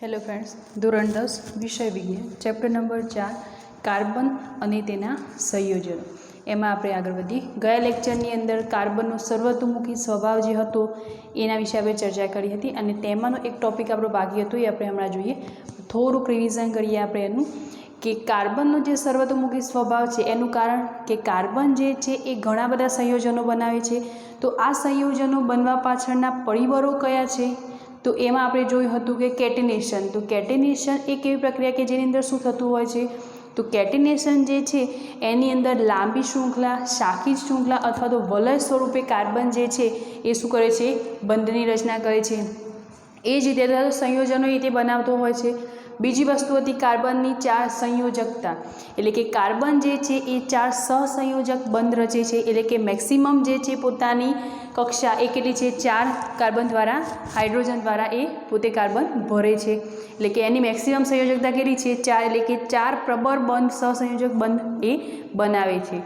Hello friends, धोरण 10 विषय विज्ञान चैप्टर नंबर 4 कार्बन અને તેના સંયોજનો એમાં આપણે આગળ વધીએ। ગયા લેક્ચરની અંદર કાર્બનનો સર્વતોમુખી સ્વભાવ જે હતો એના વિશે આપણે ચર્ચા કરી હતી અને તેમાંનો એક ટોપિક આપણો બાકી હતો એ આપણે હમણાં જોઈએ। થોડુંક રિવિઝન કરીએ આપણે એનું કે કાર્બનનો જે સર્વતોમુખી સ્વભાવ છે એનું કારણ કે કાર્બન જે છે એ ઘણા બધા સંયોજનો બનાવે છે। તો આ સંયોજનો બનવા પાછળના પરિબળો કયા છે? तो एमां आपणे जोयुं हतुं के केटिनेशन। तो केटिनेशन एक एवी प्रक्रिया के जेनी अंदर शुं थतुं होय छे? तो केटिनेशन जे छे एनी अंदर लांबी श्रृंखला, शाखी श्रृंखला अथवा तो वलय स्वरूपे कार्बन जे छे ए शुं करे छे? बंधनी रचना करे छे। ए ज रीते संयोजनो ए रीते बनावतो होय छे। बीजी वस्तु हती कार्बननी 4 संयोजकता, एटले के कार्बन जे छे ए 4 सहसंयोजक बंध रचे छे। एटले के मैक्सिमम जे छे पोतानी कक्षा ए केटली छे 4 कार्बन द्वारा हाइड्रोजन द्वारा ए पोते कार्बन भरे छे। एटले के एनी मैक्सिमम संयोजकता केटली छे 4, एटले के 4 प्रबळ बंध सहसंयोजक बंध ए बनावे छे।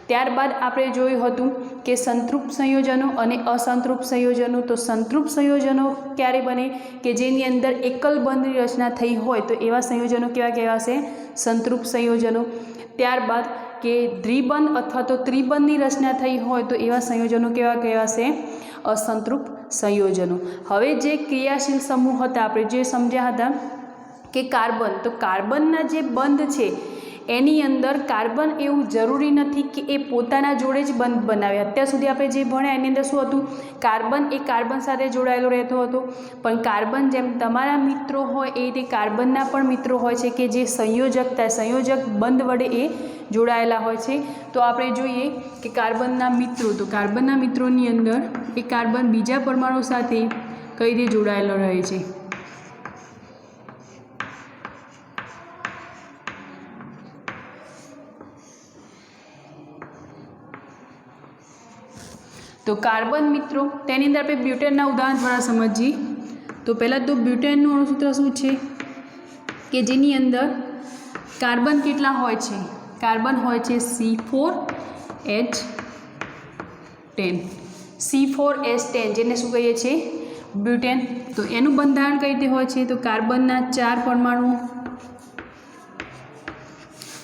त्यारबाद आपणे जोयुं हतुं के संतृप्त संयोजनों अने असंतृप्त संयोजनों। तो संतृप्त संयोजनों क्यारे बने कि जेनी अंदर एकल बंधनी रचना थई होय तो एवा संयोजनों केवा कहेवाशे? संतृप्त संयोजनों। त्यारबाद के द्विबंध अथवा तो त्रिबंधनी रचना थई होय तो एवा संयोजनों केवा कहेवाशे? असंतृप्त संयोजनों। हवे जे क्रियाशील समूह हता आपणे जे समज्या हता के कार्बन, तो कार्बनना जे बंध छे एनी अंदर कार्बन एवं जरूरी नहीं कि ए पोताना जोड़े ज बंध बनावे। अत्यार सुधी आपणे जे भण्या एनी अंदर शुं हतुं? कार्बन ए कार्बन साथे जोड़ायेलो रहेतो हतो, पण कार्बन जेम तमारा मित्रों होय ए रीते कार्बनना पण मित्रों होय छे के जे संयोजक बंध वडे ए जोड़ायेला होय छे। तो आपणे जोईए के कार्बनना मित्रों, तो कार्बनना मित्रोनी अंदर ए कार्बन बीजा परमाणु साथे कई रीते जोड़ायेलो रहे छे। तो कार्बन मित्रों तेनी अंदर आपणे ब्यूटेनना उदाहरण द्वारा समझीए। तो पहला तो ब्यूटेननुं अणुसूत्र शुं छे के जेनी अंदर कार्बन केटला होय छे? कार्बन होय छे C4H10। C4H10 जेने शुं कहीए छे? ब्यूटेन। तो एनुं बंधारण कई रीते होय छे? तो कार्बनना 4 परमाणु,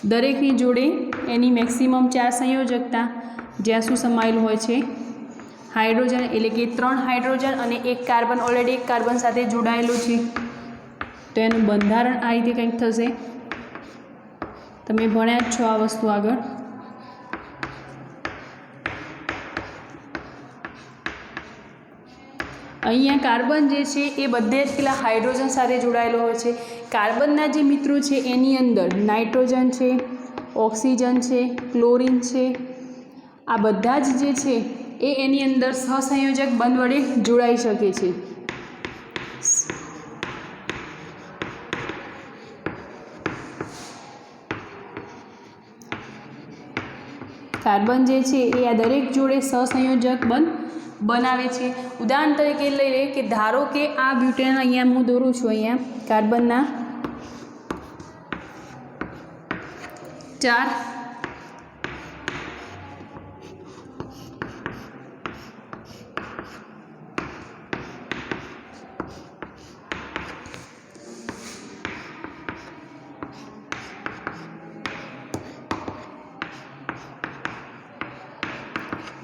दरेकनी जोड़े एनी मैक्सिमम 4 संयोजकता, ज्यां शुं समायेल होय छे? हाइड्रोजन, एटले के 3 हाइड्रोजन और 1 कार्बन ऑलरेडी 1 कार्बन साथे जोड़ायेलुं छे। तो एनुं बंधारण आ रीते कंईक थशे। तमे भण्या ज छो आ वस्तु आगळ। अहींया कार्बन जे छे ए बधे ज पेला हाइड्रोजन साथे जोड़ायेलो होय छे। कार्बनना जे मित्रों छे एनी अंदर नाइट्रोजन छे, ऑक्सिजन छे, क्लोरीन छे, आ बधा ज जे छे ए एनी अंदर सहसंयोजक बंध वडे जोड़ाई शके छे। कार्बन जे छे ए आ दरेक जोड़े सहसंयोजक बंध बनावे छे। उदाहरण तरीके लई ले के धारो के आ ब्यूटेन अहींया हूँ दोरूं छुं, अहींया कार्बनना 4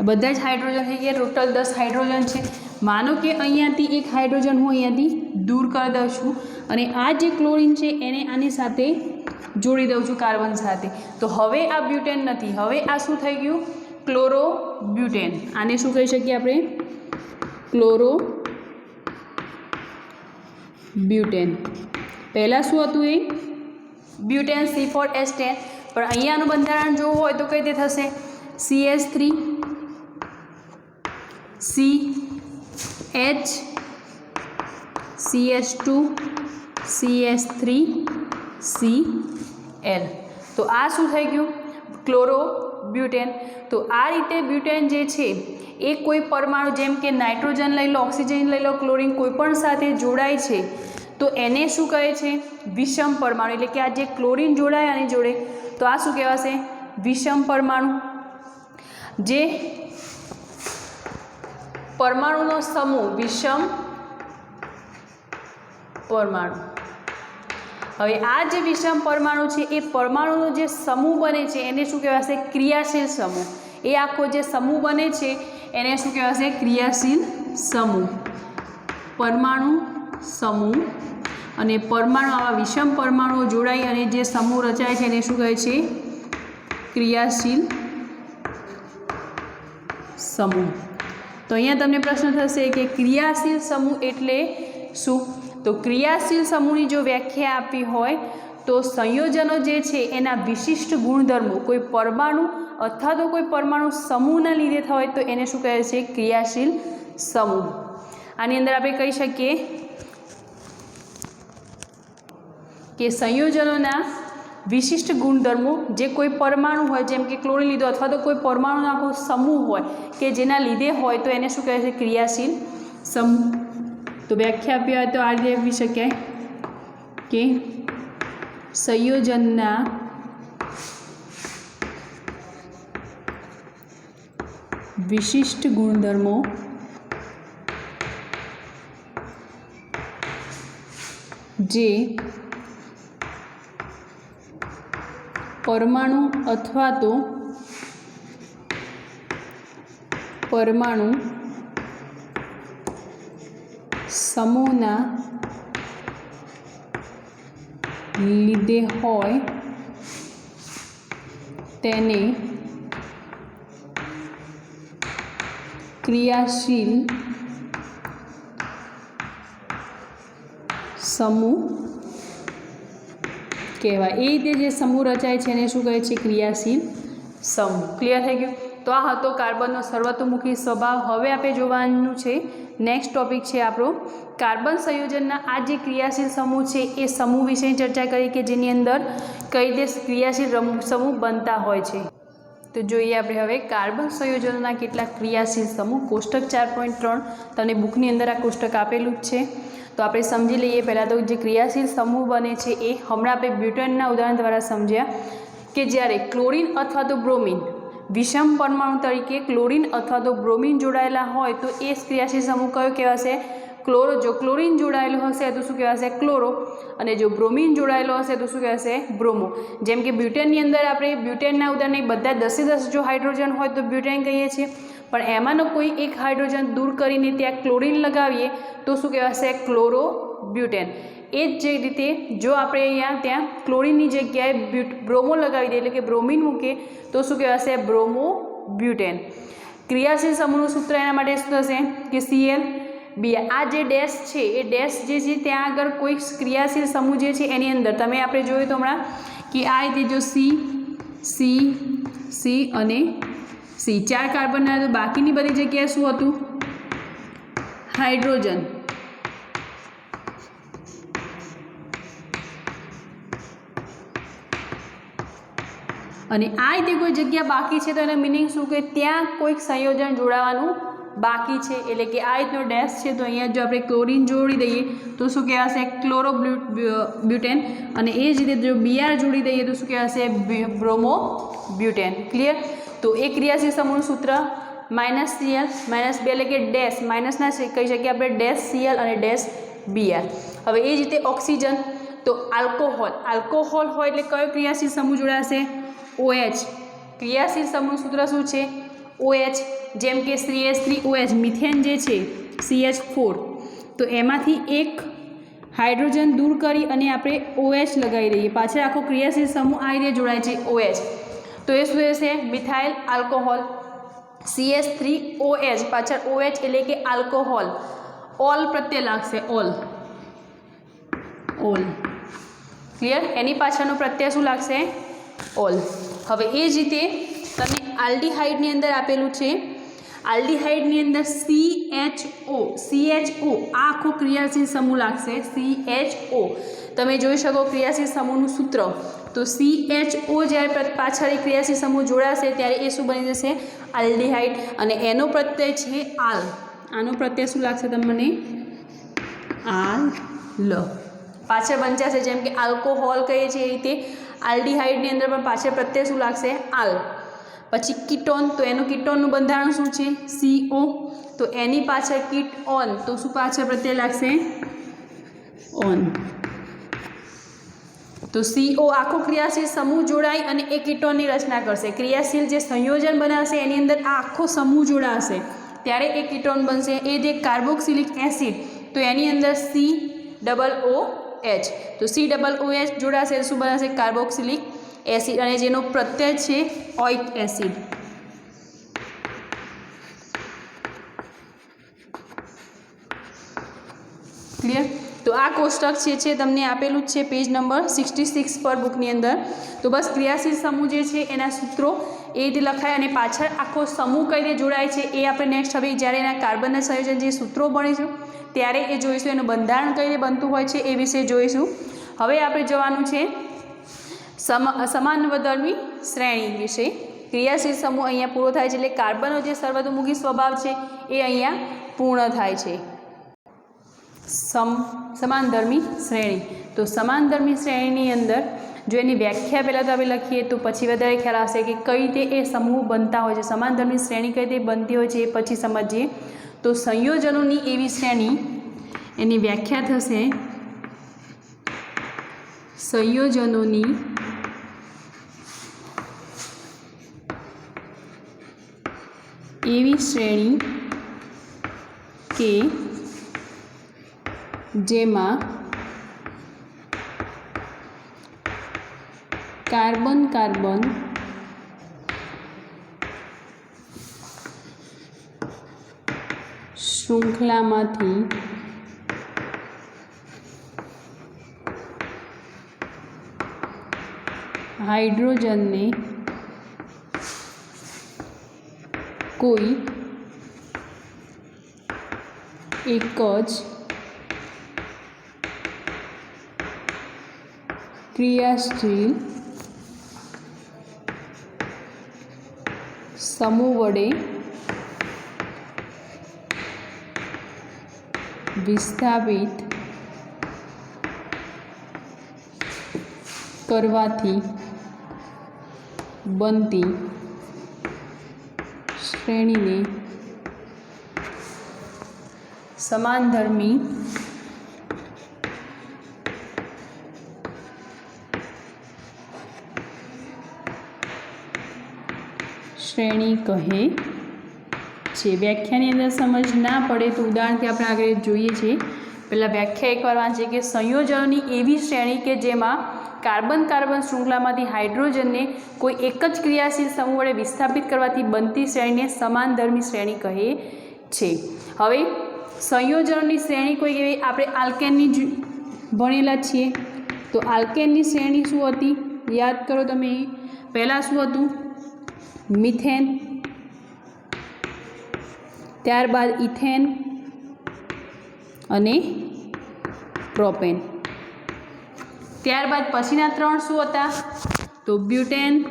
बधा ज हाइड्रोजन थई गया। टोटल 10 हाइड्रोजन है। मानो कि अहींयाथी 1 हाइड्रोजन हूँ अहींयाथी दूर कर दऊं छुं अने आ जे क्लोरीन है एने आनी साथे जोड़ी दऊं छुं कार्बन साथे। तो हवे आ ब्यूटेन नथी, हवे आ शुं थई गयुं? Chloro butane. आने शुं कही शकीए आपणे? Chloro butane. पहला शुं हतुं ए? ब्यूटेन C4H10, पण अहींयानुं बंधारण जोवुं होय तो कई रीते थशे? CH3 CH CH2 CH3 Cl। तो आ शुं थई गयुं? Chloro butane. तो आ रीते ब्यूटेन जे छे ए कोई परमाणु जेम के नाइट्रोजन लई लो, ऑक्सिजन लई लो, क्लोरीन कोईपण साथे जोड़ाय छे तो एने शुं कहे छे? विषम परमाणु। एटले के आ जे क्लोरीन जोड़ाय आनी जोड़े तो आ शुं कहेवाशे? विषम परमाणु। जे परमाणुनो समूह विषम परमाणु। હવે આ જે વિષમ પરમાણુ છે એ પરમાણુનો જે સમૂહ બને છે એને શું કહેવાશે? ક્રિયાશીલ સમૂહ. એ આખો જે સમૂહ બને છે એને શું કહેવાશે? ક્રિયાશીલ સમૂહ. પરમાણુ સમૂહ. અને પરમાણુ આવા વિષમ પરમાણુઓ જોડાઈ અને જે સમૂહ રચાય છે એને શું કહે છે? ક્રિયાશીલ સમૂહ. તો અહીંયા તમને પ્રશ્ન થશે કે ક્રિયાશીલ સમૂહ એટલે શું? તો ક્રિયાશીલ સમૂહની જો વ્યાખ્યા આપી હોય તો સંયોજનો જે છે એના વિશિષ્ટ ગુણધર્મો કોઈ પરમાણુ અથવા તો કોઈ પરમાણુ સમૂહના લીધે હોય તો એને શું કહે છે? ક્રિયાશીલ સમૂહ. આની અંદર આપણે કહી શકીએ કે સંયોજનોના વિશિષ્ટ ગુણધર્મો જે કોઈ પરમાણુ હોય, જેમ કે ક્લોરીન લીધો અથવા તો કોઈ પરમાણુનો આખો સમૂહ હોય કે જેના લીધે હોય તો એને શું કહે છે? ક્રિયાશીલ સમૂહ. તો વ્યાખ્યા આપી હોય તો આ રીતે આપી શકાય કે સંયોજનના વિશિષ્ટ ગુણધર્મો જે પરમાણુ અથવા તો પરમાણુ સમૂહના લીધે હોય તેને ક્રિયાશીલ સમૂહ કહેવાય. એ રીતે જે સમૂહ રચાય છે એને શું કહે છે? ક્રિયાશીલ સમૂહ. ક્લિયર થઈ ગયું? તો આ હતો કાર્બનનો સર્વતોમુખી સ્વભાવ. હવે આપણે જોવાનું છે નેક્સ્ટ ટોપિક છે આપણો કાર્બન સંયોજનના આ જે ક્રિયાશીલ સમૂહ છે એ સમૂહ વિશે ચર્ચા કરી કે જેની અંદર કઈ રીતે ક્રિયાશીલ સમૂહ બનતા હોય છે. તો જોઈએ આપણે હવે કાર્બન સંયોજનોના કેટલાક ક્રિયાશીલ સમૂહ. કોષ્ટક 4.3 તમને બુકની અંદર આ કોષ્ટક આપેલું જ છે. તો આપણે સમજી લઈએ પહેલાં તો જે ક્રિયાશીલ સમૂહ બને છે એ હમણાં આપણે બ્યુટેનના ઉદાહરણ દ્વારા સમજ્યા કે જ્યારે ક્લોરીન અથવા તો બ્રોમિન વિષમ પરમાણુ તરીકે ક્લોરીન અથવા તો બ્રોમિન જોડાયેલા હોય તો એ ક્રિયાશીલ સમૂહ કયો કહેવાશે? ક્લોરો. જો ક્લોરીન જોડાયેલો હશે તો શું કહેવાશે? ક્લોરો. અને જો બ્રોમિન જોડાયેલો હશે તો શું કહેવાશે? બ્રોમો. જેમ કે બ્યુટેનની અંદર આપણે બ્યુટેનના ઉદાહરણ બધા 10 જો હાઇડ્રોજન હોય તો બ્યુટેન કહીએ છીએ, પણ એમાંનો કોઈ એક હાઇડ્રોજન દૂર કરીને ત્યાં ક્લોરીન લગાવીએ તો શું કહેવાશે? Chloro butane. એ જ જે રીતે જો આપણે અહીંયા ત્યાં ક્લોરીનની જગ્યાએ બ્રોમો લગાવી દઈએ એટલે કે બ્રોમિન મૂકીએ તો શું કહેવાશે? Bromo butane. ક્રિયાશીલ સમૂહનું સૂત્ર એના માટે શું થશે કે Cl બી. આ જે ડેશ છે એ ડેશ જે છે ત્યાં આગળ કોઈ ક્રિયાશીલ સમૂહ જે છે એની અંદર તમે આપણે જોયું તો હમણાં કે આ રીતે જો સી અને સી 4 કાર્બનના તો બાકીની બધી જગ્યાએ શું હતું? હાઇડ્રોજન. અને આ રીતે કોઈ જગ્યા બાકી છે તો એનો મિનિંગ શું કે ત્યાં કોઈક સંયોજન જોડાવાનું બાકી છે. એટલે કે આ રીતનો ડેશ છે તો અહીંયા જો આપણે ક્લોરીન જોડી દઈએ તો શું કહેવાશે? Chloro butane. અને એ જ રીતે જો Br જોડી દઈએ તો શું કહેવાશે? Bromo butane. ક્લિયર? તો એ ક્રિયાશીલ સમૂહનું સૂત્ર -Cl -2 એટલે કે ડેશ માઇનસના કહી શકીએ આપણે ડેશ Cl અને ડેશ Br. હવે એ જ રીતે ઓક્સિજન તો આલ્કોહોલ હોય એટલે કયો ક્રિયાશીલ સમૂહ જોડાશે? OH. ક્રિયાશીલ સમૂહનું સૂત્ર શું છે? OH. જેમ કે CH3OH મિથેન જે છે CH4 તો એમાંથી એક હાઇડ્રોજન દૂર કરી અને આપણે OH લગાવી દઈએ પાછળ આખો ક્રિયાશીલ સમૂહ આ રીતે જોડાય છે OH. તો એ શું છે? Methyl alcohol. CH3OH પાછળ OH એટલે કે આલ્કોહોલ. ઓલ પ્રત્યય લાગશે ઓલ. ક્લિયર? એની પાછળનો પ્રત્યય શું લાગશે? ઓલ. હવે એ જ રીતે તમે આલ્ડીહાઇડની અંદર આપેલું છે. આલ્ડીહાઇડની અંદર CHO આ આખો ક્રિયાશીલ સમૂહ લાગશે CHO. તમે જોઈ શકો ક્રિયાશીલ સમૂહનું સૂત્ર તો CHO જ્યારે પાછળ ક્રિયાશીલ સમૂહ જોડાશે ત્યારે એ શું બની જશે? આલ્ડીહાઇડ. અને એનો પ્રત્યય છે આલ. આનો પ્રત્યય શું લાગશે તમને? આલ. પાછળ વંચાશે જેમ કે આલ્કોહોલ કહીએ છીએ એ રીતે આલ્ડીહાઇડની અંદર પણ પાછળ પ્રત્યય શું લાગશે? આલ. પછી કીટોન તો એનું કીટોનનું બંધારણ શું છે? CO. તો એની પાછળ કીટ ઓન તો શું પાછળ પ્રત્યય લાગશે? ઓન. तो CO आखो क्रियाशील समूह जोड़ाई अने एक कीटोननी रचना करशे। क्रियाशील जे संयोजन बनाशे एनी अंदर आ आखो समूह जोड़ाशे त्यारे एक कीटोन बनशे। ए जे कार्बोक्सिलिक एसिड तो एनी अंदर COOH तो COOH जोड़ाशे शुं बनाशे कार्बोक्सिलिक एसिड अने जेनो प्रत्यय छे ओइक एसिड। क्लियर। तो आ कोष्टक छे तमने आपेलू छे पेज नंबर 66 पर बुकनी अंदर। तो बस क्रियाशील समूह जे छे एना सूत्रों ए रीते लखाय अने पाछळ आखो समूह कई रीते जोड़ाय छे ए आपणे नेक्स्ट हवे ज्यारे एना कार्बनना संयोजन जे सूत्रों भणीशुं त्यारे ए जोईशुं। एनुं बंधारण कई रीते बनतुं होय छे ए विषे जोईशुं। हवे आपणे जवानुं छे समानधर्मी श्रेणी विषे। क्रियाशील समूह अहींया पूरो थाय छे એટલે कार्बननो जे सर्वतोमुखी स्वभाव छे ए अहींया पूर्ण थाय छे। समानधर्मी श्रेणी तो समानधर्मी श्रेणी अंदर जो एनी व्याख्या पहला तो आप लखीए तो पछी वधारे ख्याल आवशे कि कई रीते ए समूह बनता होय छे। समानधर्मी श्रेणी कई रीते बनती होय छे ए पछी समजीए। तो संयोजनोनी एवी श्रेणी एनी व्याख्या थशे संयोजनोनी एवी श्रेणी के जेमा कार्बन कार्बन श्रृंखलामांथी हाइड्रोजन ने कोई एक क्रियाशील समूह वडे विस्थापित करवाथी बनती श्रेणी ने समानधर्मी श्रेणी कहे छे। व्याख्यानी अंदर समझ ना पड़े तो उदाहरण थी आपणे आगे जोईए छे। पहला व्याख्या एक बार वांचीए कि संयोजनोनी एवी श्रेणी के जेमां कार्बन कार्बन श्रृंखलामांथी हाइड्रोजन ने कोई एक ज क्रियाशील समूह वडे विस्थापित करवाथी बनती श्रेणी ने समानधर्मी श्रेणी कहे छे। हवे संयोजनोनी श्रेणी कोई एवी आपणे आल्केननी भणेला छीए तो आल्केननी श्रेणी शुं हती याद करो तमे। पहला शुं हतुं मिथेन त्यारबाद इथेन अने प्रोपेन। त्यारबाद पछीना त्रण शुं हता तो ब्यूटेन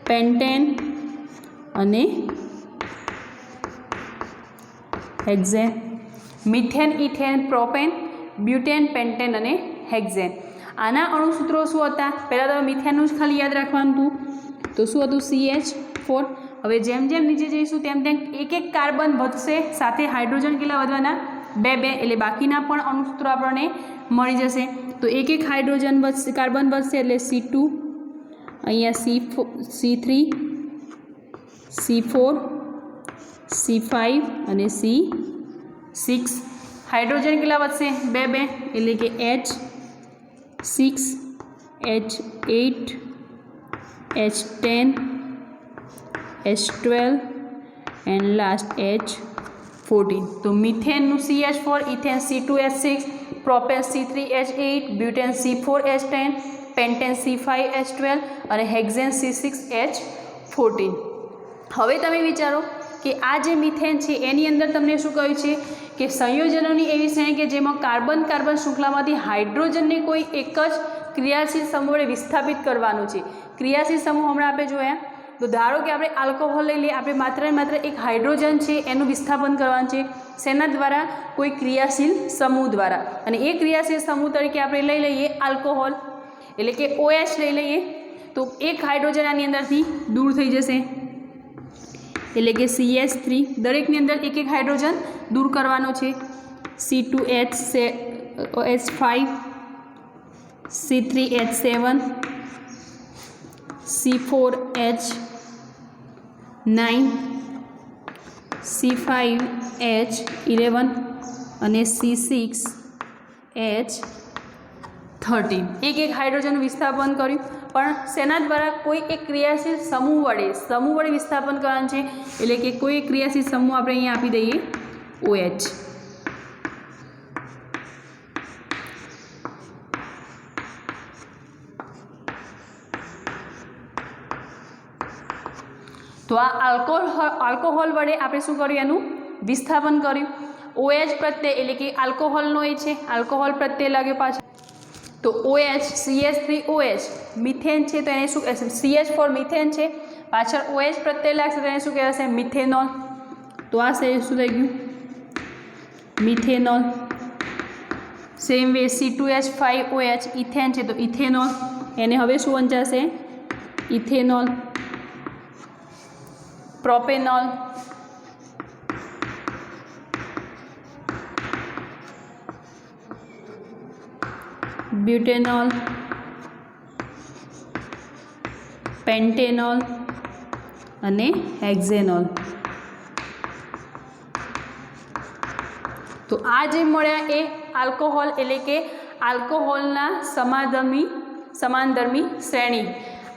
पेंटेन अने hexane. Methane ethane propane butane pentane अने हेक्सेन। आना अणुसूत्रों शुं हता पहला तो मिथेननुं ज खाली याद राखवानुं तो शुं हतुं CH4। हवे जेम जेम नीचे जईशुं तेम तेम एक एक कार्बन वधशे साथे हाइड्रोजन केटला वधवाना 2 એટલે बाकीना पण अणुसूत्रों आपणे मळी जशे। तो एक एक हाइड्रोजन वधशे कार्बन वधशे એટલે C2 अहींया C3 C4 C5 अने C6। हाइड्रोजन केटला वधशे 2 એટલે કે H6 H8 H10 H12 and last H14। तो methane CH4 ethane C2H6 propane C3H8 butane C4H10 pentane C5H12 और हेक्सेन C6H14। हवे तमे विचारो कि आ जे मीथेन छे एनी अंदर तमने शुं कह्युं छे कि संयोजनोनी एवी श्रेणी के जेमां कार्बन कार्बन श्रृंखलामांथी हाइड्रोजन ने कोई एक ज क्रियाशील समूह वडे विस्थापित करवानुं छे। क्रियाशील समूह हमणां आपणे जोया तो धारो कि आपणे आल्कोहोल लई लईए आपणे मात्र ने मात्र एक हाइड्रोजन छे एनुं विस्थापन करवानुं छे सेना द्वारा कोई क्रियाशील समूह द्वारा। अने ए क्रियाशील समूह तरीके आपणे लई लईए आल्कोहोल एटले के OH लई लईए तो एक हाइड्रोजन आनी अंदरथी दूर थई जशे एटले के CH3 दरेकनी अंदर एक एक हाइड्रोजन दूर करवानो छे। C2H5, C3H7, C4H9, C5H11 અને C6H13 એક હાઇડ્રોજન વિસ્થાપન કર્યું, પણ શેના દ્વારા? કોઈ એક ક્રિયાશીલ સમૂહ વડે વિસ્થાપન કરવાનું છે, એટલે કે કોઈ એક ક્રિયાશીલ સમૂહ આપણે અહીંયા આપી દઈએ OH. તો આ આલ્કોહોલ વડે આપણે શું કર્યું? એનું વિસ્થાપન કર્યું. OH પ્રત્યે એટલે કે આલ્કોહોલનો એ છે, આલ્કોહોલ પ્રત્યે લાગ્યો પાછળ. તો OH CH3OH મિથેન છે, તો એને શું કહેશે? CH4 મિથેન છે, પાછળ OH પ્રત્યે લાગશે તો એને શું કહેવાશે? મિથેનોલ. તો આ શું થઈ ગયું? Methanol. Same way C2H5OH ethane છે, તો ઇથેનોલ. એને હવે શું વંચાશે? ઇથેનોલ. પ્રોપેનોલ, બ્યુટેનોલ, પેન્ટેનોલ અને હેક્ઝેનોલ. તો આ જે મળ્યા એ આલ્કોહોલ એટલે કે આલ્કોહોલના સમાનધર્મી શ્રેણી.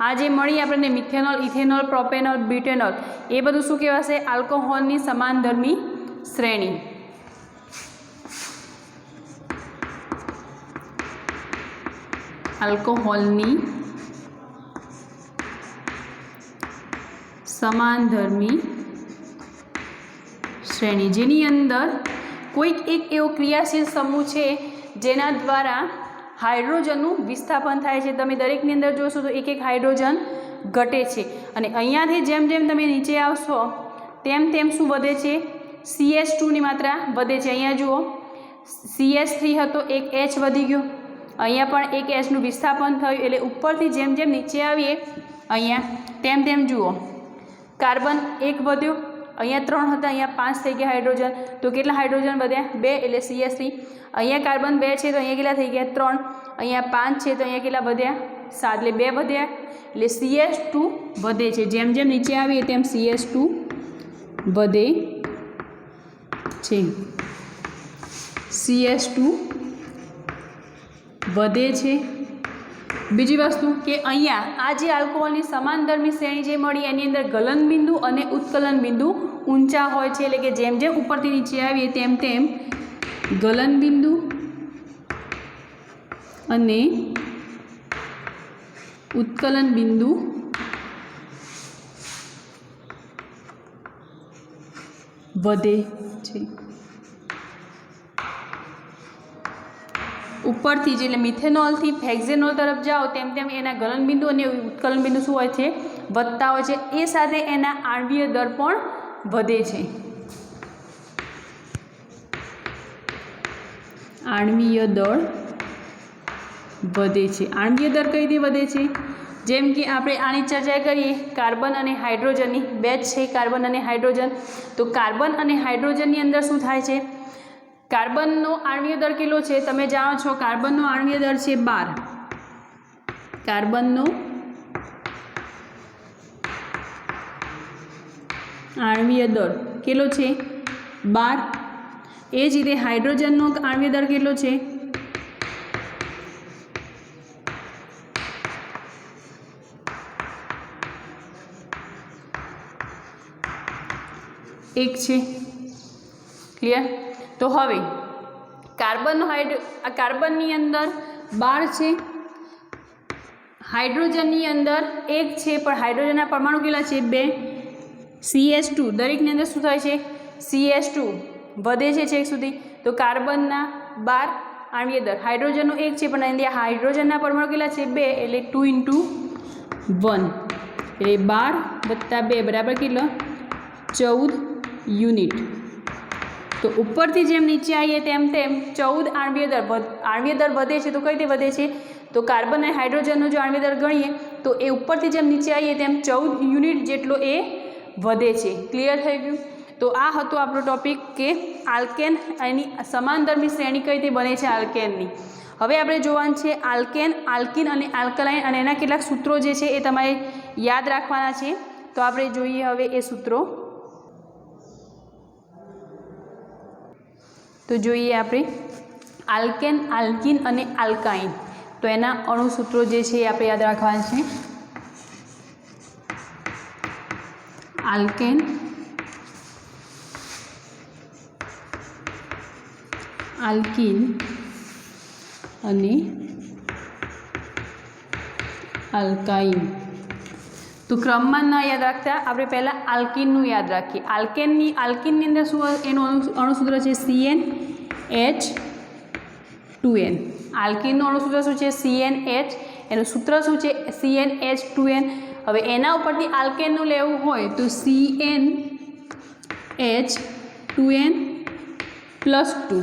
આ જે મળી આપણને મિથેનોલ, ઇથેનોલ, પ્રોપેનોલ, બ્યુટેનોલ, એ બધું શું કહેવાશે? આલ્કોહોલની સમાનધર્મી શ્રેણી. આલ્કોહોલની સમાનધર્મી શ્રેણી, જેની અંદર કોઈક એક એવો ક્રિયાશીલ સમૂહ છે જેના દ્વારા હાઇડ્રોજનનું વિસ્થાપન થાય છે. તમે દરેકની અંદર જોશો તો એક એક હાઇડ્રોજન ઘટે છે, અને અહીંયાથી જેમ જેમ તમે નીચે આવશો તેમ તેમ શું વધે છે? CH2ની માત્રા વધે છે. અહીંયા જુઓ CH3 હતો, એક H વધી ગયો, અહીંયા પણ એક Hનું વિસ્થાપન થયું, એટલે ઉપરથી જેમ જેમ નીચે આવીએ અહીંયા તેમ તેમ જુઓ કાર્બન એક વધ્યો, અહીંયા 3 હતા, અહીંયા 5 થઈ ગયા હાઇડ્રોજન. તો કેટલા હાઇડ્રોજન વધ્યા? 2, એટલે CH3. અહીંયા કાર્બન 2 છે તો અહીંયા કેટલા થઈ ગયા? 3. અહીંયા 5 છે તો અહીંયા કેટલા વધ્યા? 7, એટલે 2 વધ્યા, એટલે CH2 વધે છે. જેમ જેમ નીચે આવીએ તેમ CH2 વધે છે. CH2 વધે છે. બીજી વસ્તુ કે અહીંયા આ જે આલ્કોહોલની સમાનધર્મી શ્રેણી જે મળી એની અંદર ગલનબિંદુ અને ઉત્કલન બિંદુ ઊંચા હોય છે, એટલે કે જેમ જેમ ઉપરથી નીચે આવીએ તેમ તેમ ગલનબિંદુ અને ઉત્કલન બિંદુ વધે છે. ઉપરથી એટલે મિથેનોલથી હેક્ઝેનોલ તરફ જાઓ તેમ તેમ એના ગલનબિંદુ અને ઉત્કલન બિંદુ શું હોય છે? વધતા હોય છે. એ સાથે એના આણ્વીય દર પણ વધે છે. આણ્વીય દળ વધે છે. આણ્વીય દર કઈ રીતે વધે છે? જેમ કે આપણે આની ચર્ચા કરીએ કાર્બન અને હાઇડ્રોજનની, બે જ છે કાર્બન અને હાઇડ્રોજન. તો કાર્બન અને હાઇડ્રોજનની અંદર શું થાય છે? કાર્બનનો આણ્વીય દર કેટલો છે? તમે જાણો છો કાર્બનનો આણ્વીય દર છે 12. કાર્બનનો આણ્વીય દર કેટલો છે? 12. એ જ રીતે હાઇડ્રોજનનો આણ્વીય દર કેટલો છે? 1 છે. ક્લિયર? તો હવે કાર્બનની અંદર 12 છે, હાઇડ્રોજનની અંદર 1 છે, પણ હાઇડ્રોજનના પરમાણુ કેટલા છે? 2. CH2 દરેકની અંદર શું થાય છે? CH2 વધે છે છેક સુધી. તો કાર્બનના 12 આણ્વીય દર, હાઇડ્રોજનનો 1 છે, પણ અંદર હાઇડ્રોજનના પરમાણુ કેટલા છે? 2, એટલે 2 × 1, એટલે 12 + 2 બરાબર કેટલો? 14 યુનિટ. તો ઉપરથી જેમ નીચે આવીએ તેમ તેમ 14 આણ્વીય દર વધે છે. તો કઈ રીતે વધે છે? તો કાર્બન અને હાઇડ્રોજનનો જો આણ્વીય દર ગણીએ તો એ ઉપરથી જેમ નીચે આવીએ તેમ 14 યુનિટ જેટલો એ વધે છે. ક્લિયર થઈ ગયું? तो आ हतो आपणो टॉपिक के आल्केन एनी समांतरनी श्रेणी कई रीते बने छे आल्केननी। हवे आपणे जोवानुं छे आल्केन, आल्कीन अने आल्कलाइन अने एना केटलाक सूत्रो जे छे ए तमारे याद राखवाना छे। तो आपणे जोईए हवे ए सूत्रो। तो जोईए आपणे आल्केन, आल्कीन अने आल्काइन। तो एना अणुसूत्रो जे छे आपणे याद राखवाना छे। आल्केन, आल्कीन अने आल्काइन। तो क्रम में न याद रखता आपणे पहला आल्कीन याद रखीए। आल्कीन अंदर शुं एनु अणुसूत्र है CnH2n। आल्कीन अणुसूत्र शुं है CnH, एनु सूत्र शुं है CnH2n। हवे एना उपरथी आल्केन लेवुं होय तो CnH2n+2।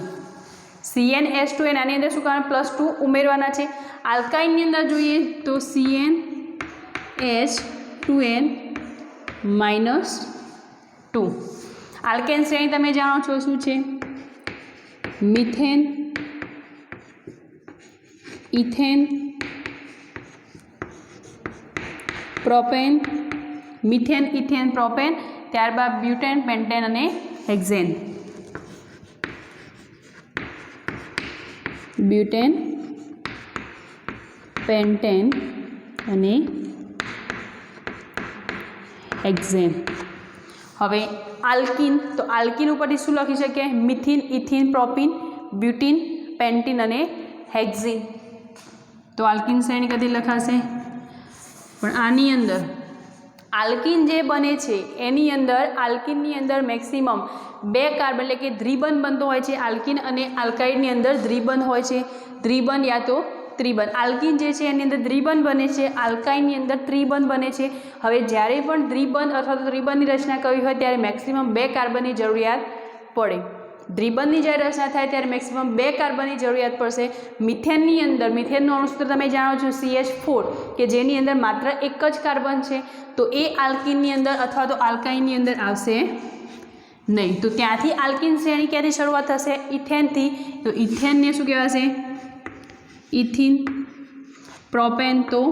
CnH2n आनी अंदर शुं करवानुं +2 उमेरवाना छे। आल्काइन नी अंदर जोईए तो CnH2n-2। आल्केन श्रेणी तमे जाणो छो शुं छे? Methane, ethane, propane, methane, ethane, propane, त्यारबाद ब्यूटेन, पेंटेन अने हेक्सेन। ब्यूटेन, पेंटेन अने हेक्सेन। हवे आल्कीन, तो आल्कीन उपरथी शुं लखी शकीए? Methene, ethene, propene, butene, pentene अने हेक्सीन। तो आल्कीन श्रेणी कथी लखाशे? पण आनी अंदर आल्कीन जे बने छे एनी अंदर आल्कीननी अंदर मैक्सिमम 2 कार्बन एटले के द्विबंध बनतो होय छे। आल्कीन अने आल्काइडनी अंदर द्विबंध होय छे, द्विबंध या तो त्रिबंध। आल्कीन जे छे एनी अंदर द्विबंध बने छे, आल्काइननी अंदर त्रिबंध बने छे। हवे ज्यारे पण द्विबंध अथवा तो त्रिबंधनी रचना करवी होय त्यारे मैक्सिमम 2 कार्बननी जरूरियात पड़े। द्विबंधनी ज्यारे रचना थाय त्यारे मैक्सिमम 2 कार्बननी जरूरियात पड़शे। मीथेननी अंदर मीथेननो अणुसूत्र तमे जाणो छो CH4 के जेनी अंदर मात्र एक ज कार्बन छे। तो ए आल्कीननी अंदर अथवा तो आल्काइननी अंदर आवशे नहीं। तो त्यांथी आल्कीन श्रेणी क्यांथी शरूआत थशे? इथेनथी। तो इथेनने शुं कहेवाशे? इथीन। प्रोपेन तो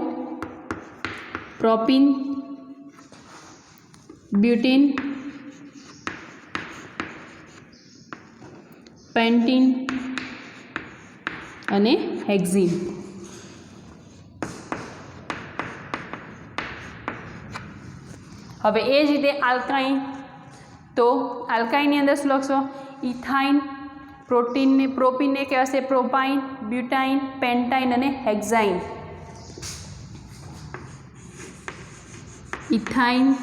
प्रोपीन, ब्यूटीन, पेंटीन अने हेक्सीन। हवे ए ज रीते आल्काइन, तो आल्काइन नी अंदर शुं लखशो? इथाइन, प्रोटीन ने प्रोपीन ने कहेवाशे प्रोपाइन, ब्यूटाइन, पेंटाइन अने हेक्साइन। इथाइन,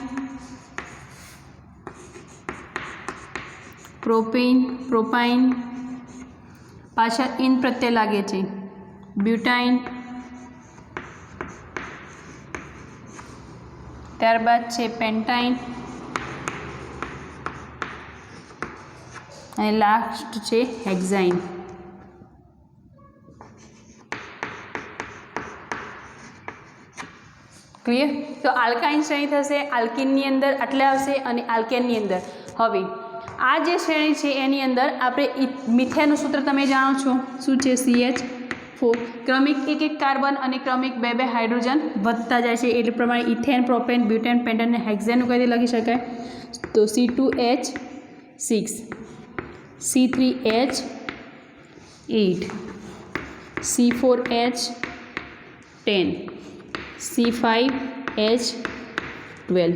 प्रोपीन, प्रोपाइन, पाछा इन प्रत्यय लागे छे, ब्यूटाइन, त्यारबाद छे पेंटाइन अने लास्ट छे हेक्साइन। क्लियर? तो आल्काइन श्रेणी थशे आल्कीननी अंदर आटले आवशे अने आल्केननी अंदर। हवे आ जे श्रेणी छे एनी अंदर आपणे मीथेननुं सूत्र तमे जाणो छो शुं छे? CH4। क्रमिक एक एक कार्बन अने क्रमिक 2 हाइड्रोजन વધતા જાય છે એટલે પ્રમાણે ઇથેન, પ્રોપેન, ब्यूटेन, पेंटेन અને હેક્સેનનું કઈ રીતે લખી શકાય? તો C2H6, C3H8, C4H10, C5H12,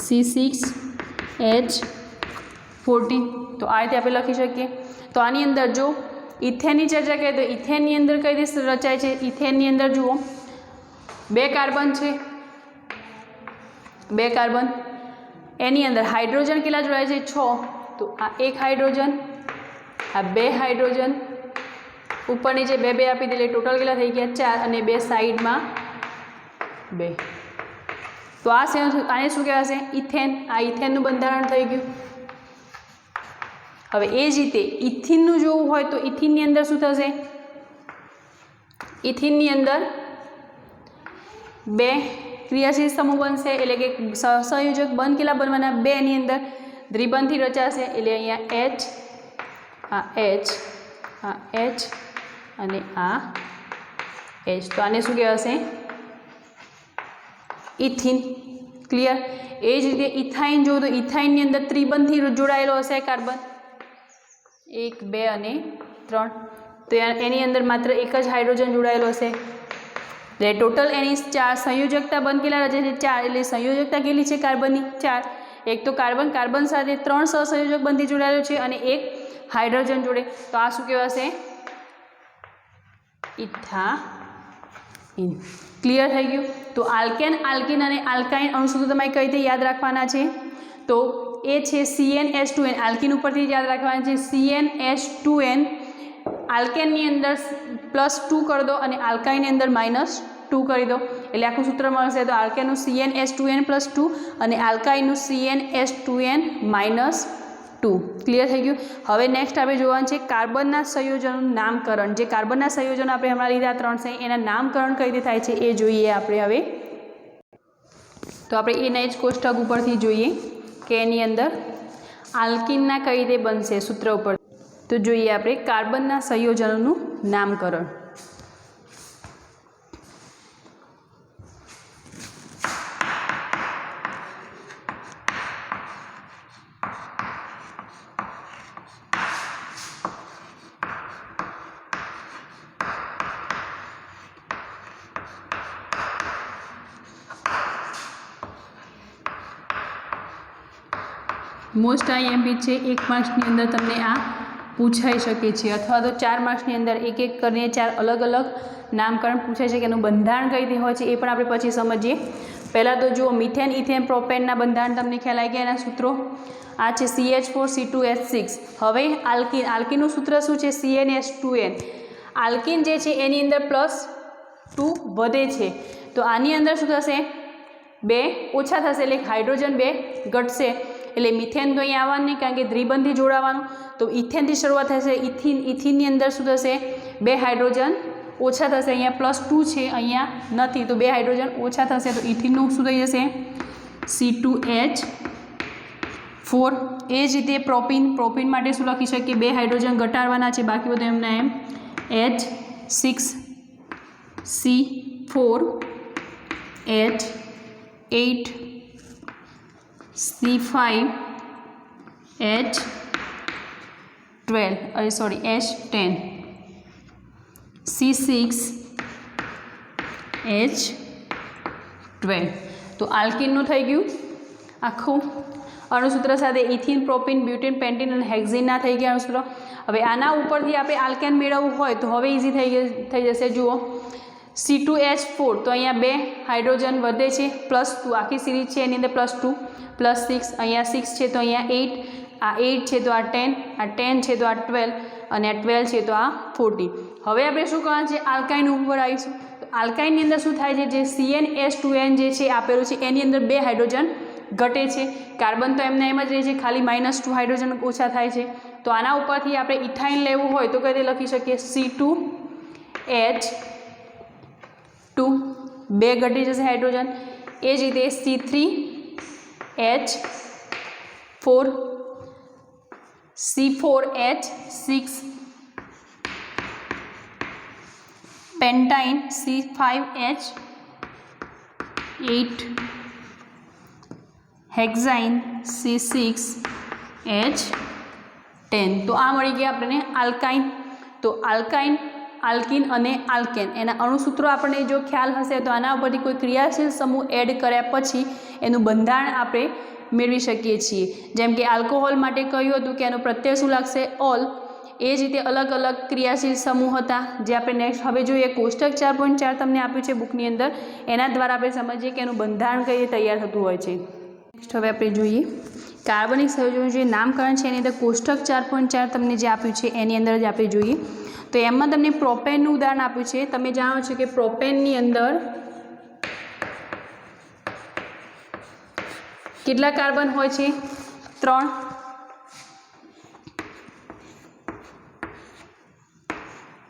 C6H14। तो आ रीते आपणे लखी शकीए। तो आनी अंदर जो इथेननी चर्चा करीए तो इथेननी अंदर कई रीते रचाय छे? इथेननी अंदर जुओ 2 कार्बन छे, 2 कार्बन एनी अंदर हाइड्रोजन केटला जोड़ाय छे? 6। तो आ 1 हाइड्रोजन, आ 2 हाइड्रोजन, ऊपर नीचे 2 आपी दे એટલે टोटल केटला थई गया? 4 અને 2 साइड में 2। तो आने शुं कहेवाशे? इथेन। आ इथेननुं बंधारण थई गयुं। हवे ए ज रीते इथीननुं जोवुं होय तो इथीननी अंदर शुं थशे? इथीननी अंदर 2 क्रियाशील समूह बनशे एटले के सहयोजक बंध केटला बनवाना? 2 नी अंदर। દ્વિબંધી રચાશે એટલે અહીંયા H, આ H, આ H અને આ H. તો આને શું કહેવાશે? ઇથિન. ક્લિયર? એ જ રીતે ઇથાઇન જો તો ઇથાઇનની અંદર ત્રિબંધી જોડાયેલો હશે કાર્બન 1, 2 અને 3. તો એની અંદર માત્ર એક જ હાઇડ્રોજન જોડાયેલો હશે. એટલે ટોટલ એની 4 સંયોજકતા બંધ કેટલા રચે છે? 4. એટલે સંયોજકતા કેટલી છે કાર્બનની? 4. એક તો કાર્બન સાથે 3 સહસંયોજક બંધી જોડાયેલો છે અને એક હાઇડ્રોજન જોડે. તો આ શું કહેવાશે? ઇથાઇન. ક્લિયર થઈ ગયું? તો આલ્કેન, આલ્કિન અને આલ્કાઇન અણુસૂત્રો તમારે કઈ રીતે યાદ રાખવાના છે? તો એ છે CnH2n. આલ્કિન ઉપરથી યાદ રાખવાના છે CnH2n. આલ્કેનની અંદર +2 કરી દો અને આલ્કાઇનની અંદર -2 કરી દો એટલે આખું સૂત્ર મળશે. તો આલ્કેનનું CnH2n +2 અને આલ્કાઇનનું CnH2n -2. ક્લિયર થઈ ગયું? હવે નેક્સ્ટ આપણે જોવાનું છે કાર્બનના સંયોજનોનું નામકરણ. જે કાર્બનના સંયોજનો આપણે હમણાં લીધા 3 છે એના નામકરણ કઈ રીતે થાય છે એ જોઈએ આપણે હવે. તો આપણે એના જ કોષ્ટક ઉપરથી જોઈએ કે એની અંદર આલ્કિનના કઈ રીતે બનશે સૂત્ર ઉપર. તો જોઈએ આપણે કાર્બનના સંયોજનોનું નામકરણ. મોસ્ટ આઈએમપી છે. 1 માર્ક્સની અંદર તમને આ પૂછાઈ શકે છે અથવા તો 4 માર્ક્સની અંદર એક કરીને 4 અલગ અલગ નામકરણ પૂછાય છે કે એનું બંધારણ કઈ રીતે હોય છે એ પણ આપણે પછી સમજીએ. પહેલાં તો જુઓ મિથેન, ઇથેન, પ્રોપેનના બંધારણ તમને ખ્યાલ આવી ગયા. એના સૂત્રો આ છે CH4C2H6. હવે આલ્કિન, આલ્કિનનું સૂત્ર શું છે? CnH2n. આલ્કિન જે છે એની અંદર +2 વધે છે તો આની અંદર શું થશે? 2 ઓછા થશે એટલે હાઇડ્રોજન 2 ઘટશે. એટલે મિથેન તો અહીંયા આવવાનું નહીં કારણ કે દ્વિબંધી જોડાવાનું. તો ઇથેનથી શરૂઆત થશે. ઇથિનની અંદર શું થશે? 2 હાઇડ્રોજન ઓછા થશે. અહીંયા +2 છે, અહીંયા નથી તો 2 હાઇડ્રોજન ઓછા થશે. તો ઇથિનનું શું થઈ જશે? C2H4. એ જ રીતે પ્રોપિન માટે શું લખી શકીએ? 2 હાઇડ્રોજન ઘટાડવાના છે, બાકી બધું એમના એમ. H6C4H8 C5H12 H10 C6H12. તો આલ્કિનનું થઈ ગયું આખું અણુસૂત્ર સાથે. ઇથિન, પ્રોપિન, બ્યુટેન, પેન્ટીન અને હેક્ઝિનના થઈ ગયા અણુસૂત્રો. હવે આના ઉપરથી આપણે આલ્કેન મેળવવું હોય તો હવે ઇઝી થઈ જશે. જુઓ C2H4 તો અહીંયા 2 હાઇડ્રોજન વધે છે +2. આખી સિરીઝ છે એની અંદર +2 +6. અહીંયા 6 છે તો અહીંયા 8. આ 8 છે તો આ 10. આ 10 છે તો આ 12 અને આ 12 છે તો આ 14. હવે આપણે શું કરવાનું છે? આલ્કાઇન ઉપર આવીશું. તો આલ્કાઇનની અંદર શું થાય છે? જે CnH2n જે છે આપેલું છે એની અંદર 2 હાઇડ્રોજન ઘટે છે. કાર્બન તો એમને એમ જ રહે છે, ખાલી -2 હાઇડ્રોજન ઓછા થાય છે. તો આના ઉપરથી આપણે ઇથાઇન લેવું હોય તો કઈ રીતે લખી શકીએ? C2H2 2 ઘટી જશે હાઇડ્રોજન. એ જ રીતે C3H4 C4H6 પેન્ટાઇન C5H8 હેક્ઝાઇન C6H10. તો આ મળી ગયા આપણને આલ્કાઇન. તો આલ્કાઇન, આલ્કિન અને આલ્કેન એના અણુસૂત્રો આપણને જો ખ્યાલ હશે તો આના ઉપરથી કોઈ ક્રિયાશીલ સમૂહ એડ કર્યા પછી એનું બંધારણ આપણે મેળવી શકીએ છીએ. જેમ કે આલ્કોહોલ માટે કહ્યું હતું કે એનો પ્રત્યય શું લાગશે? ઓલ. એ જ રીતે અલગ અલગ ક્રિયાશીલ સમૂહ હતા જે આપણે નેક્સ્ટ હવે જોઈએ. કોષ્ટક 4.4 તમને આપ્યું છે બુકની અંદર, એના દ્વારા આપણે સમજીએ કે એનું બંધારણ કઈ રીતે તૈયાર થતું હોય છે. નેક્સ્ટ હવે આપણે જોઈએ કાર્બનિક સંયોજનો જે નામકરણ છે એની અંદર કોષ્ટક 4.4 તમને જે આપ્યું છે એની અંદર જ આપણે જોઈએ. તો એમાં તમને પ્રોપેનનું ઉદાહરણ આપ્યું છે. તમે જાણો છો કે પ્રોપેનની અંદર કેટલા કાર્બન હોય છે? 3.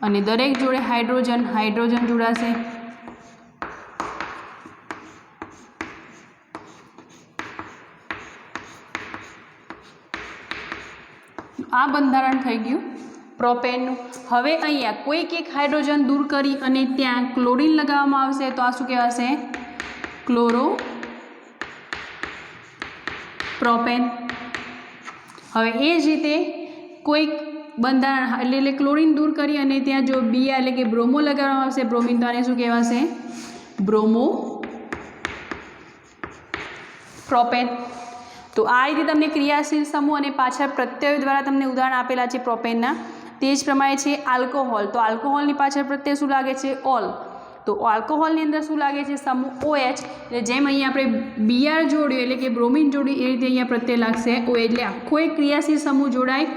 અને દરેક જોડે હાઇડ્રોજન જોડાશે. આ બંધારણ થઈ ગયું પ્રોપેનનું. હવે અહીંયા કોઈક એક હાઇડ્રોજન દૂર કરી અને ત્યાં ક્લોરીન લગાવવામાં આવશે તો આ શું કહેવાશે? Chloro propane. હવે એ જ રીતે કોઈક બંધારણ એટલે ક્લોરીન દૂર કરી અને ત્યાં જો Br એટલે કે બ્રોમો લગાવવામાં આવશે બ્રોમિન, તો આને શું કહેવાશે? Bromo propane. તો આ રીતે તમને ક્રિયાશીલ સમૂહ અને પાછળ પ્રત્યયો દ્વારા તમને ઉદાહરણ આપેલા છે પ્રોપેનના. તે જ પ્રમાણે છે આલ્કોહોલ. તો આલ્કોહોલની પાછળ પ્રત્યય શું લાગે છે? ઓલ. તો આલ્કોહોલની અંદર શું લાગે છે? સમૂહ OH. એટલે જેમ અહીંયા આપણે Br જોડ્યું એટલે કે બ્રોમિન જોડ્યું એ રીતે અહીંયા પ્રત્યય લાગશે OH. એટલે આખો એક ક્રિયાશીલ સમૂહ જોડાય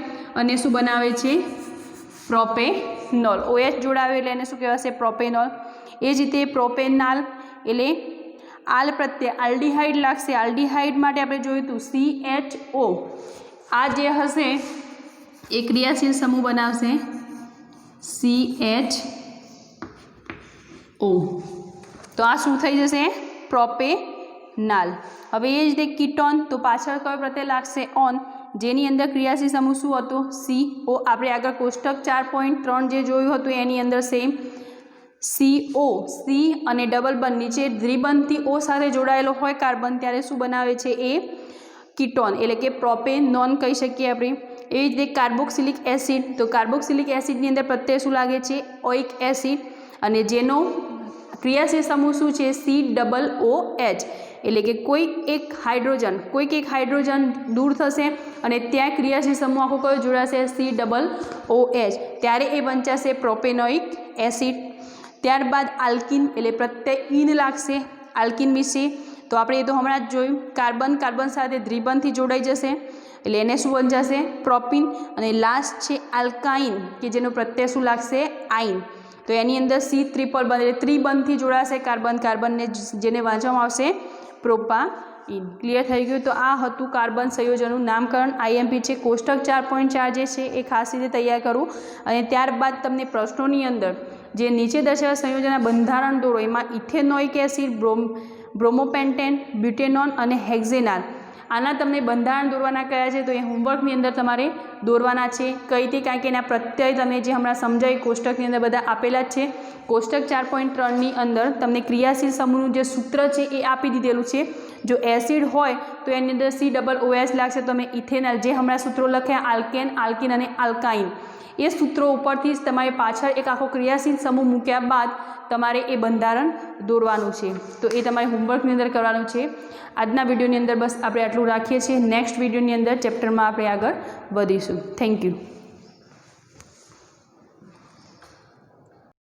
અને શું બનાવે છે? પ્રોપેનોલ. OH જોડાવે એટલે એને શું કહેવાશે? પ્રોપેનોલ. એ જ રીતે પ્રોપેનાલ એટલે આલ પ્રત્યય આલ્ડીહાઇડ લાગશે. આલ્ડીહાઇડ માટે આપણે જોયું હતું CHO. આ જે હશે એ ક્રિયાશીલ સમૂહ બનાવશે CHO. તો આ શું થઈ જશે? પ્રોપેનાલ. હવે એ જ રીતે કીટોન. તો પાછળ કયો પ્રત્યય લાગશે? ઓન. જેની અંદર ક્રિયાશીલ સમૂહ શું હતો? CO. આપણે આગળ કોષ્ટક 4.3 જે જોયું હતું એની અંદર સેમ CO. C અને ડબલ બંધ નીચે દ્વિબંધથી O સાથે જોડાયેલો હોય કાર્બન ત્યારે શું બનાવે છે? એ કીટોન એટલે કે પ્રોપેનોન કહી શકીએ આપણે. એવી જ રીતે કાર્બોક્સિલિક એસિડ. તો કાર્બોક્સિલિક એસિડની અંદર પ્રત્યય શું લાગે છે? ઓઇક એસિડ. અને જેનો ક્રિયાશીલ સમૂહ શું છે? COOH. એટલે કે કોઈક એક હાઇડ્રોજન દૂર થશે અને ત્યાં ક્રિયાશીલ સમૂહ આખો કયો જોડાશે? COOH. ત્યારે એ વંચાશે પ્રોપેનોઇક એસિડ. ત્યારબાદ આલ્કિન એટલે પ્રત્યય ઇન લાગશે આલ્કિન વિશે. તો આપણે એ તો હમણાં જ જોયું. કાર્બન સાથે દ્વિબંધથી જોડાઈ જશે એટલે એને શું વંચાશે? પ્રોપિન. અને લાસ્ટ છે આલ્કાઇન કે જેનો પ્રત્યય શું લાગશે? આઇન. તો એની અંદર C ટ્રિપલ બંધ એટલે ત્રિબંધથી જોડાશે કાર્બનને જેને વાંચવામાં આવશે પ્રોપાઇન. ક્લિયર થઈ ગયું? તો આ હતું કાર્બન સંયોજનનું નામકરણ. IMP છે કોષ્ટક 4.4 જે છે એ ખાસ રીતે તૈયાર કરવું. અને ત્યારબાદ તમને પ્રશ્નોની અંદર જે નીચે દર્શાવેલા સંયોજનના બંધારણ દોરો. એમાં ઇથેનોઇક એસિડ, બ્રોમોપેન્ટેન, બ્યુટેનોન અને હેક્ઝેનાલ. આના તમને બંધારણ દોરવાના કયા છે? તો એ હોમવર્કની અંદર તમારે દોરવાના છે. કઈ રીતે? કારણ કે એના પ્રત્યય તમે જે હમણાં સમજાવી કોષ્ટકની અંદર બધા આપેલા જ છે. કોષ્ટક 4.3ની અંદર તમને ક્રિયાશીલ સમૂહનું જે સૂત્ર છે એ આપી દીધેલું છે. જો એસિડ હોય તો એની અંદર COOH લાગશે. તમે ઇથેનોલ જે હમણાં સૂત્રો લખ્યા આલ્કેન, આલ્કિન અને આલ્કાઇન એ સૂત્રો ઉપરથી જ તમારે પાછળ એક આખો ક્રિયાશીલ સમૂહ મૂક્યા બાદ તમારે એ બંધારણ દોરવાનું છે. તો એ તમારે હોમવર્કની અંદર કરવાનું છે. આજના વિડીયોની અંદર બસ આપણે આટલું રાખીએ છીએ. નેક્સ્ટ વિડીયોની અંદર ચેપ્ટરમાં આપણે આગળ વધીશું. Thank you.